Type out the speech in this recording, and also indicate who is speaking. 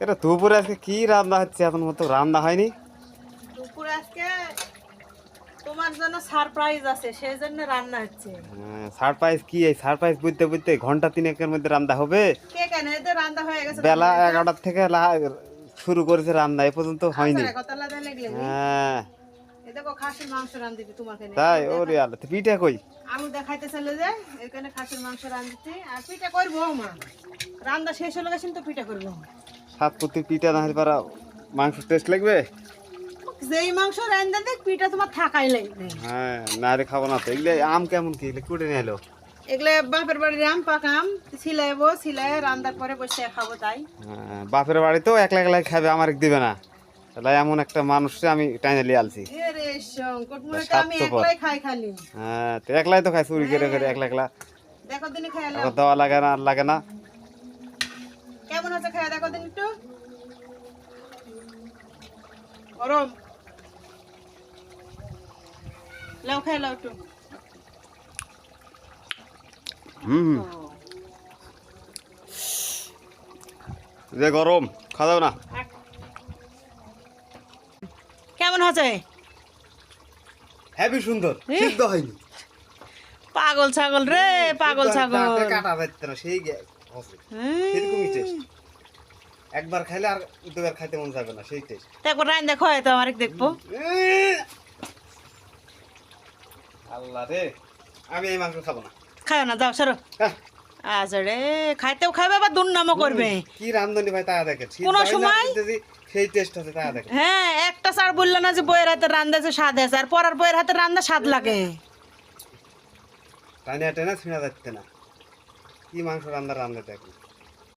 Speaker 1: এটা দুপুরে আজকে কি রান্না হচ্ছে? এখন মতো রান্না হয়নি।
Speaker 2: দুপুরে আজকে তোমার জন্য সারপ্রাইজ আছে, সেই জন্য রান্না হচ্ছে।
Speaker 1: সারপ্রাইজ কি? এই সারপ্রাইজ বুঝতে বুঝতে ঘন্টা তিনেকের মধ্যে রান্না হবে।
Speaker 2: কে কেন এদের রান্না হয়ে গেছে?
Speaker 1: বেলা 11টার থেকে শুরু করেছে রান্না, এ পর্যন্ত হয়নি। হ্যাঁ
Speaker 2: এই দেখো খাসির মাংস রান্ধিছি তোমাকে।
Speaker 1: তাই? ওরে আল্লাহ, পিঠা কই?
Speaker 2: আলু দেখাইতে চলে যে এখানে খাসির মাংস রান্ধিছি আর পিঠা করবো। মা রান্না শেষ হলে গেছেন তো পিঠা করবো।
Speaker 1: সাতপতি পিঠা না হলে পারা মাংস টেস্ট লাগবে।
Speaker 2: যেই মাংস রান্না দেখ পিঠা তোমার থাকাই লাগবে।
Speaker 1: হ্যাঁ, না রে খাবো না তো। এগুলো আম কেমন কি? এগুলো কুটে নিয়ে এলো?
Speaker 2: এগুলো বাপের বাড়ির আম, পাকা আম ছিলাইবো, ছিলাই রান্নার পরে বসে খাবো। তাই
Speaker 1: বাপের বাড়িতেও একলা একলাই খাবে, আমার দিবে না। তাহলে এমন একটা মানুষকে আমি টাইনে লিয়ে আলছি।
Speaker 2: রে সংকট মনে তো আমি একলাই খাই খালি।
Speaker 1: হ্যাঁ, তো একলাই তো খাই, চুরি করে করে একলা একলা।
Speaker 2: দেখো দিন খাইলাম,
Speaker 1: এখন দেওয়া লাগে না, আর লাগে না।
Speaker 2: কেমন আছে খাই দেখো দিন একটু। গরম লাও, খাই লাও একটু।
Speaker 1: যে গরম, খাওয়া যাবে না।
Speaker 2: কেমন হচ্ছে?
Speaker 1: হেবি সুন্দর, সিদ্ধ হয়নি।
Speaker 2: পাগল ছাগল রে, পাগল ছাগল।
Speaker 1: কাটা যাচ্ছে না, সেই এরকমই টেস্ট। একবার খাইলে আর দুবার খাইতে মন যাবে না, সেই টেস্ট।
Speaker 2: একবার রান দেখো, তো আমার দেখবো।
Speaker 1: আল্লাহ রে, আমি এই মাংস খাবো না।
Speaker 2: খাও না, যাও সরো। আচ্ছা রে, খাইতেও খাবে আবার দুর্নামও করবে।
Speaker 1: কি রান্ধনি ভাই তা দেখে,
Speaker 2: কোন সময়
Speaker 1: সেই টেস্ট আছে তা দেখে।
Speaker 2: হ্যাঁ, একটা স্যার বললো না যে বইয়ের হাতে রান্দাছে স্বাদ আছে, আর পরার বইয়ের হাতে রান্না স্বাদ লাগে।
Speaker 1: টাইনা টেনা ছিঁড়া যাচ্ছে না। কি মাংস রান্না রান্ধে দেখি।